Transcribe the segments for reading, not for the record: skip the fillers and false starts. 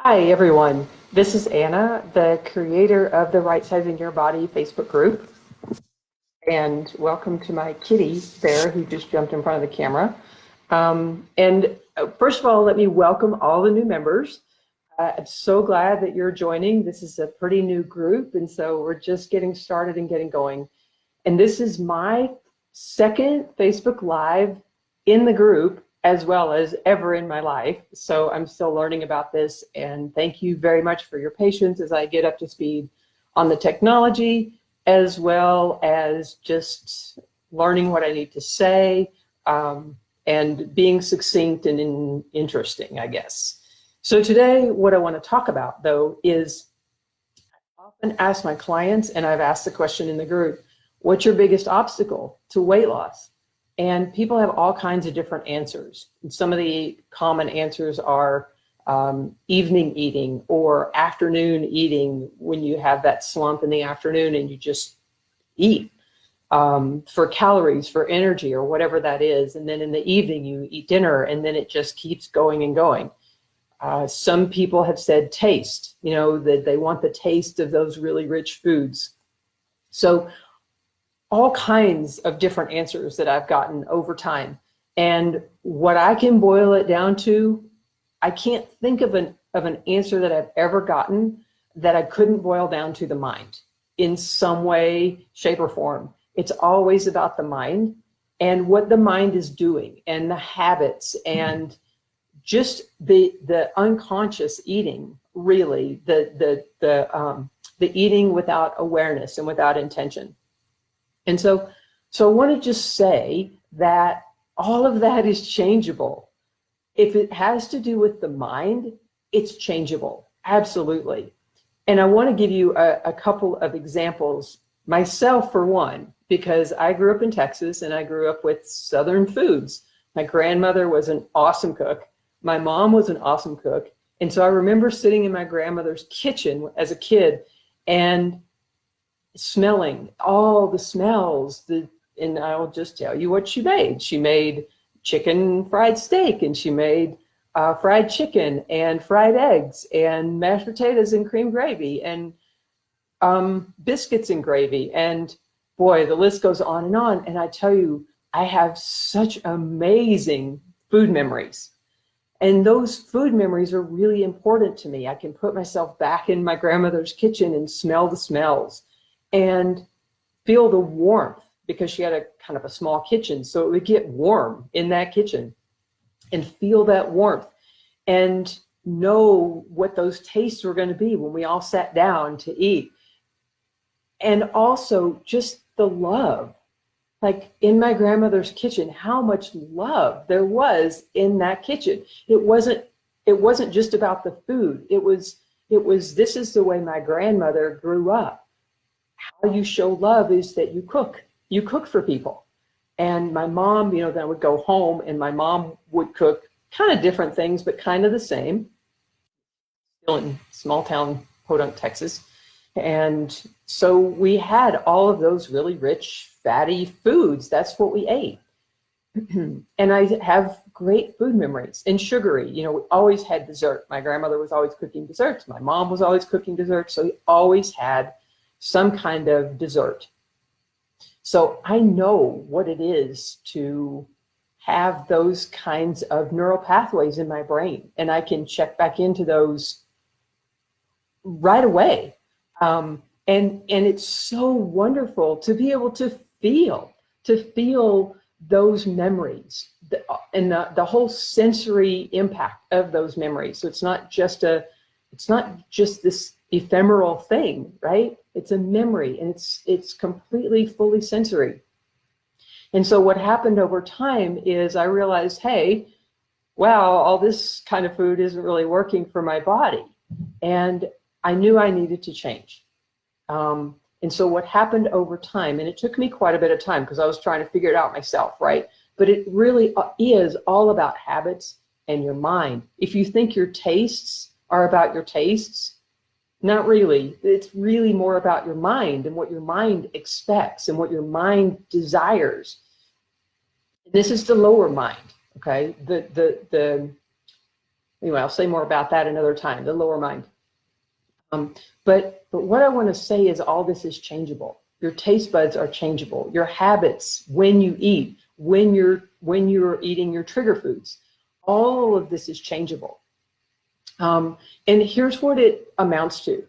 Hi, everyone. This is Anna, the creator of the Right Sizing Your Body Facebook group. And welcome to my kitty bear who just jumped in front of the camera. First of all, let me welcome all the new members. I'm so glad that you're joining. This is a pretty new group, and so we're just getting started and getting going. And this is my second Facebook Live in the group as well as ever in my life. So I'm still learning about this, and thank you very much for your patience as I get up to speed on the technology, as well as just learning what I need to say, and being succinct and interesting, I guess. So today, what I want to talk about, though, is I often ask my clients, and I've asked the question in the group, what's your biggest obstacle to weight loss? And people have all kinds of different answers. And some of the common answers are evening eating or afternoon eating, when you have that slump in the afternoon and you just eat for calories, for energy, or whatever that is. And then in the evening you eat dinner, and then it just keeps going and going. Some people have said taste, that they want the taste of those really rich foods. So all kinds of different answers that I've gotten over time. And what I can boil it down to, I can't think of an answer that I've ever gotten that I couldn't boil down to the mind in some way, shape, or form. It's always about the mind and what the mind is doing, and the habits, and just the unconscious eating, really, the eating without awareness and without intention. And so I want to just say that all of that is changeable. If it has to do with the mind, it's changeable, absolutely. And I want to give you a couple of examples, myself for one, because I grew up in Texas and I grew up with Southern foods. My grandmother was an awesome cook. My mom was an awesome cook. And so I remember sitting in my grandmother's kitchen as a kid and smelling all the smells, and I'll just tell you what she made. She made chicken fried steak, and she made fried chicken and fried eggs and mashed potatoes and cream gravy and biscuits and gravy. And boy, the list goes on and on. And I tell you, I have such amazing food memories. And those food memories are really important to me. I can put myself back in my grandmother's kitchen and smell the smells and feel the warmth, because she had a kind of a small kitchen, so it would get warm in that kitchen, and feel that warmth and know what those tastes were going to be when we all sat down to eat. And also just the love, like in my grandmother's kitchen, how much love there was in that kitchen. It wasn't just about the food. It was this is the way my grandmother grew up. How you show love is that you cook for people. And my mom, then I would go home and my mom would cook kind of different things, but kind of the same, still in small town Podunk, Texas. And so we had all of those really rich, fatty foods. That's what we ate. And I have great food memories, and sugary. We always had dessert. My grandmother was always cooking desserts. My mom was always cooking desserts. So we always had some kind of dessert. So I know what it is to have those kinds of neural pathways in my brain, and I can check back into those right away. And it's so wonderful to be able to feel those memories, and the whole sensory impact of those memories. So it's not just this ephemeral thing, right? It's a memory, and it's completely, fully sensory. And so what happened over time is I realized, hey, wow, all this kind of food isn't really working for my body. And I knew I needed to change. And so what happened over time, and it took me quite a bit of time because I was trying to figure it out myself, right? But it really is all about habits and your mind. If you think your tastes are about your tastes, not really. It's really more about your mind and what your mind expects and what your mind desires. This is the lower mind, okay? The Anyway, I'll say more about that another time, the lower mind. But what I want to say is all this is changeable. Your taste buds are changeable. Your habits, when you eat, when you're eating your trigger foods, all of this is changeable. And here's what it amounts to.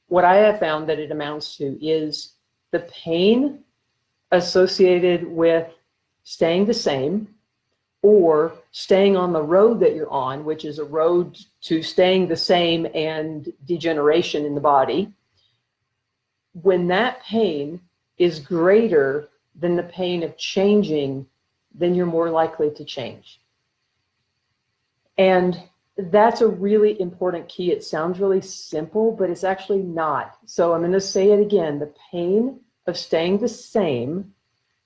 What I have found that it amounts to is the pain associated with staying the same or staying on the road that you're on, which is a road to staying the same and degeneration in the body. When that pain is greater than the pain of changing, then you're more likely to change. And that's a really important key. It sounds really simple, but it's actually not. So I'm going to say it again. The pain of staying the same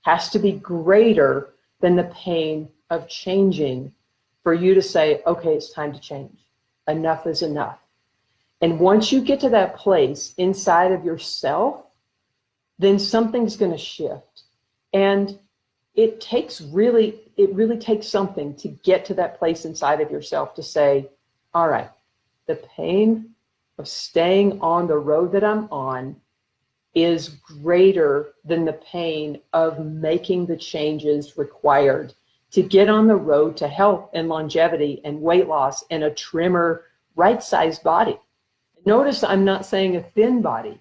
has to be greater than the pain of changing for you to say, okay, it's time to change. Enough is enough. And once you get to that place inside of yourself, then something's going to shift. And it really takes something to get to that place inside of yourself to say, all right, the pain of staying on the road that I'm on is greater than the pain of making the changes required to get on the road to health and longevity and weight loss and a trimmer, right-sized body. Notice I'm not saying a thin body.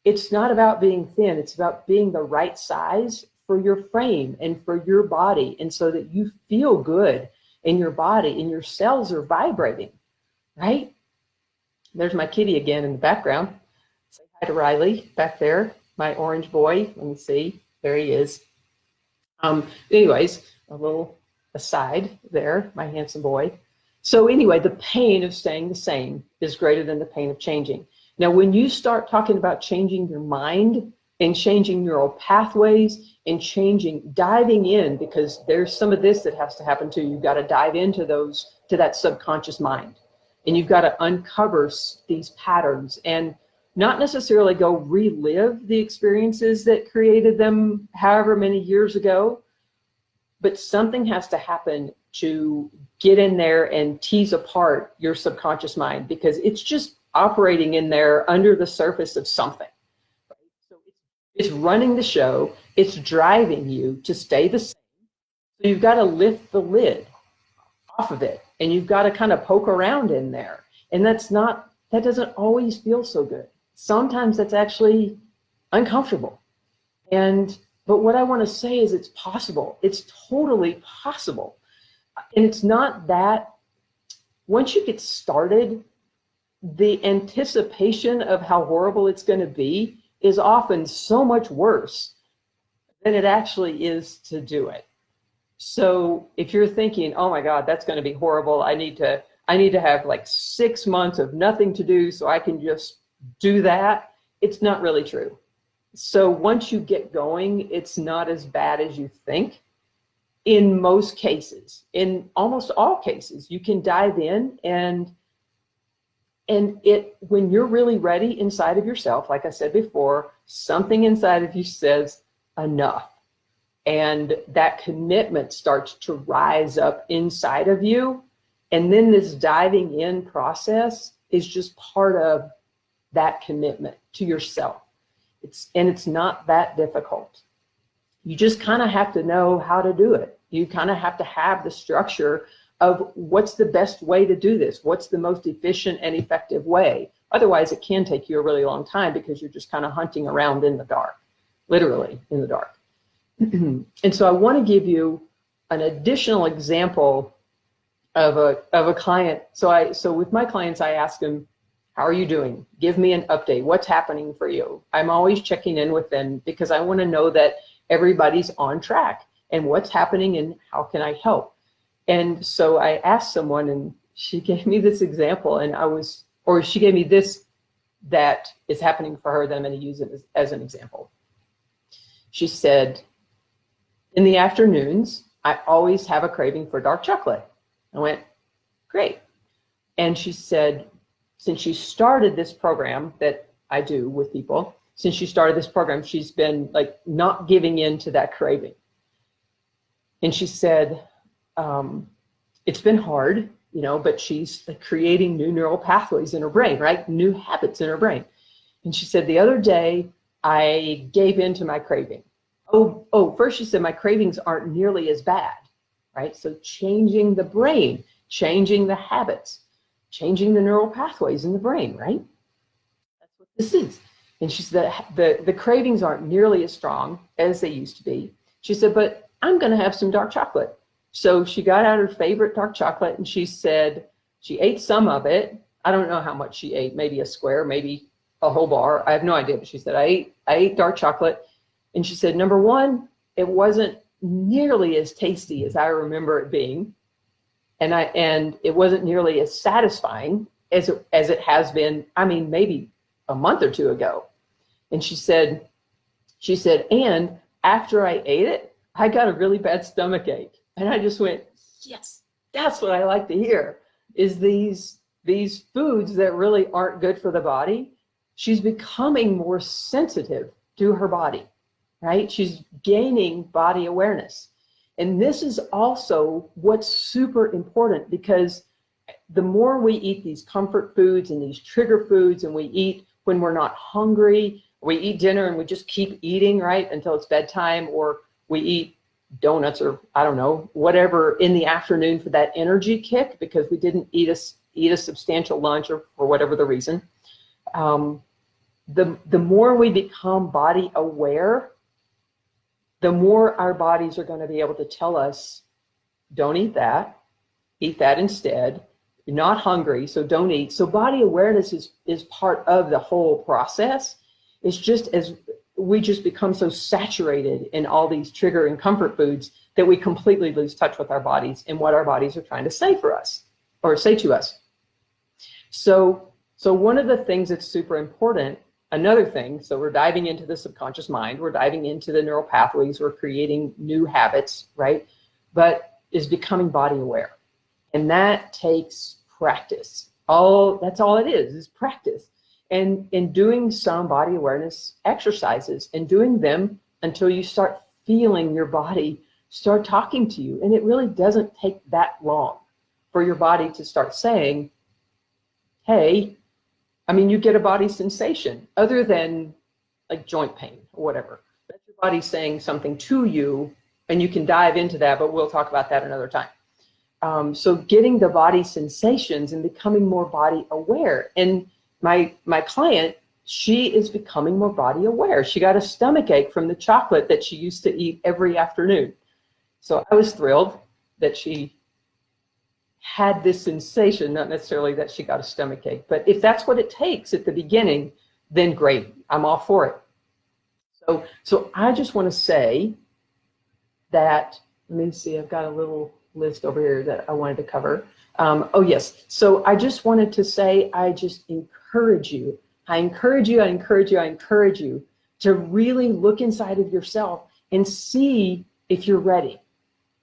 It's not about being thin. It's about being the right size for your frame and for your body, and so that you feel good in your body and your cells are vibrating, right? There's my kitty again in the background. Say hi to Riley back there, my orange boy. Let me see. There he is. Anyways, a little aside there, my handsome boy. So anyway, the pain of staying the same is greater than the pain of changing. Now, when you start talking about changing your mind and changing neural pathways and diving in, because there's some of this that has to happen too. You've got to dive into to that subconscious mind, and you've got to uncover these patterns and not necessarily go relive the experiences that created them however many years ago, but something has to happen to get in there and tease apart your subconscious mind, because it's just operating in there under the surface of something. Right? So it's running the show. It's driving you to stay the same. So you've got to lift the lid off of it, and you've got to kind of poke around in there. And that doesn't always feel so good. Sometimes that's actually uncomfortable. But what I want to say is it's possible. It's totally possible. And it's not that once you get started, the anticipation of how horrible it's going to be is often so much worse than it actually is to do it. So if you're thinking, oh my God, that's going to be horrible, I need to have like 6 months of nothing to do so I can just do that, it's not really true. So once you get going, it's not as bad as you think. In most cases, in almost all cases, you can dive in and when you're really ready inside of yourself, like I said before, something inside of you says enough. And that commitment starts to rise up inside of you. And then this diving in process is just part of that commitment to yourself. It's not that difficult. You just kind of have to know how to do it. You kind of have to have the structure of what's the best way to do this? What's the most efficient and effective way? Otherwise, it can take you a really long time because you're just kind of hunting around in the dark, literally in the dark. And so I want to give you an additional example of a client. So with my clients, I ask them, how are you doing? Give me an update. What's happening for you? I'm always checking in with them because I want to know that everybody's on track and what's happening and how can I help? And so I asked someone and she gave me this example she gave me this that is happening for her that I'm going to use it as an example. She said, in the afternoons, I always have a craving for dark chocolate. I went, great. And she said, since she started this program that I do with people, since she started this program, she's been like not giving in to that craving. And she said, it's been hard but she's creating new neural pathways in her brain, right? New habits in her brain. And she said, the other day, I gave in to my craving. First she said, my cravings aren't nearly as bad, right? So changing the brain, changing the habits, changing the neural pathways in the brain, right? That's what this is. And she said, the cravings aren't nearly as strong as they used to be. She said, but I'm going to have some dark chocolate. So she got out her favorite dark chocolate, and she said she ate some of it. I don't know how much she ate, maybe a square, maybe a whole bar. I have no idea. But she said, I ate dark chocolate. And she said, number one, it wasn't nearly as tasty as I remember it being. And it wasn't nearly as satisfying as it has been, maybe a month or two ago. And she said, and after I ate it, I got a really bad stomach ache. And I just went, yes, that's what I like to hear, is these foods that really aren't good for the body. She's becoming more sensitive to her body, right? She's gaining body awareness. And this is also what's super important, because the more we eat these comfort foods and these trigger foods, and we eat when we're not hungry, we eat dinner and we just keep eating, right, until it's bedtime, or we eat donuts or I don't know, whatever in the afternoon for that energy kick because we didn't eat a substantial lunch or for whatever the reason. The more we become body aware, the more our bodies are going to be able to tell us, don't eat that instead. You're not hungry, so don't eat. So body awareness is part of the whole process. It's just as we just become so saturated in all these trigger and comfort foods that we completely lose touch with our bodies and what our bodies are trying to say for us or say to us. So one of the things that's super important, another thing, so we're diving into the subconscious mind, we're diving into the neural pathways, we're creating new habits, right? But is becoming body aware. And that takes practice. That's all it is practice. And in doing some body awareness exercises and doing them until you start feeling your body start talking to you. And it really doesn't take that long for your body to start saying, hey, you get a body sensation other than like joint pain or whatever. That's your body saying something to you, and you can dive into that, but we'll talk about that another time. So getting the body sensations and becoming more body aware. And my client, she is becoming more body aware. She got a stomach ache from the chocolate that she used to eat every afternoon. So I was thrilled that she had this sensation, not necessarily that she got a stomach ache, but if that's what it takes at the beginning, then great, I'm all for it. So I just want to say that, let me see, I've got a little list over here that I wanted to cover. Oh yes, so I just wanted to say, I just encourage you to really look inside of yourself and see if you're ready.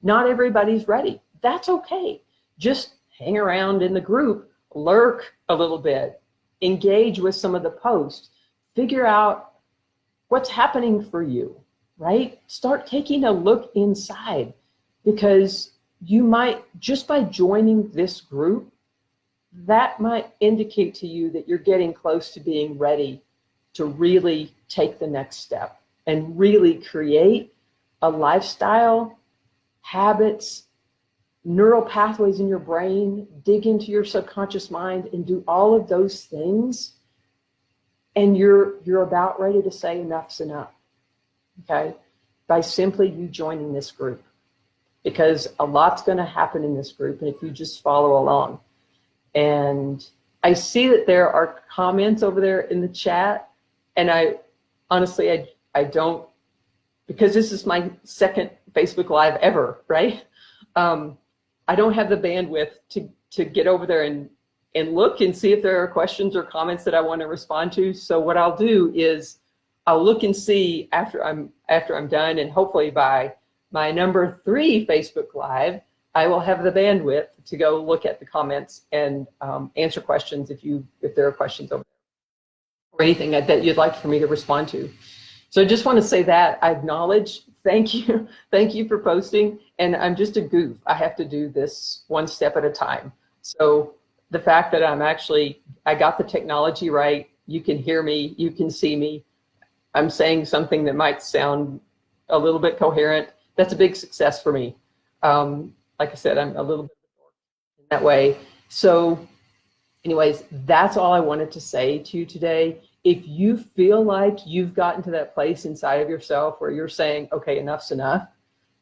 Not everybody's ready. That's okay. Just hang around in the group, lurk a little bit, engage with some of the posts, figure out what's happening for you, right? Start taking a look inside, because you might, just by joining this group, that might indicate to you that you're getting close to being ready to really take the next step and really create a lifestyle, habits, neural pathways in your brain, dig into your subconscious mind and do all of those things. And you're about ready to say enough's enough, okay? By simply you joining this group, because a lot's going to happen in this group. And if you just follow along, and I see that there are comments over there in the chat, and I honestly, I don't, because this is my second Facebook Live ever, right? I don't have the bandwidth to get over there and look and see if there are questions or comments that I want to respond to. So what I'll do is I'll look and see after I'm done, and hopefully by my number 3 Facebook Live, I will have the bandwidth to go look at the comments and answer questions if there are questions over there or anything that you'd like for me to respond to. So I just want to say that I acknowledge, thank you for posting, and I'm just a goof. I have to do this one step at a time. So the fact that I got the technology right, you can hear me, you can see me, I'm saying something that might sound a little bit coherent, that's a big success for me. Like I said, I'm a little bit in that way. So anyways, that's all I wanted to say to you today. If you feel like you've gotten to that place inside of yourself where you're saying, okay, enough's enough,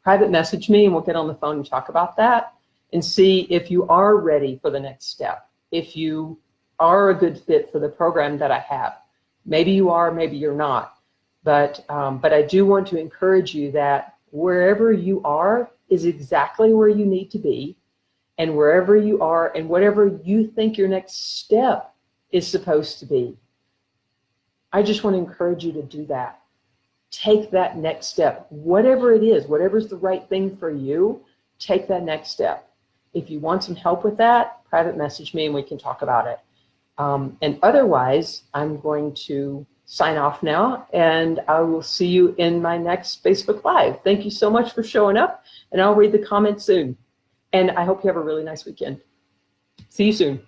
private message me and we'll get on the phone and talk about that and see if you are ready for the next step. If you are a good fit for the program that I have. Maybe you are, maybe you're not. But I do want to encourage you that wherever you are is exactly where you need to be. And wherever you are and whatever you think your next step is supposed to be, I just want to encourage you to do that. Take that next step, whatever it is, whatever's the right thing for you, take that next step. If you want some help with that, private message me and we can talk about it. And otherwise, I'm going to sign off now and I will see you in my next Facebook Live. Thank you so much for showing up and I'll read the comments soon. And I hope you have a really nice weekend. See you soon.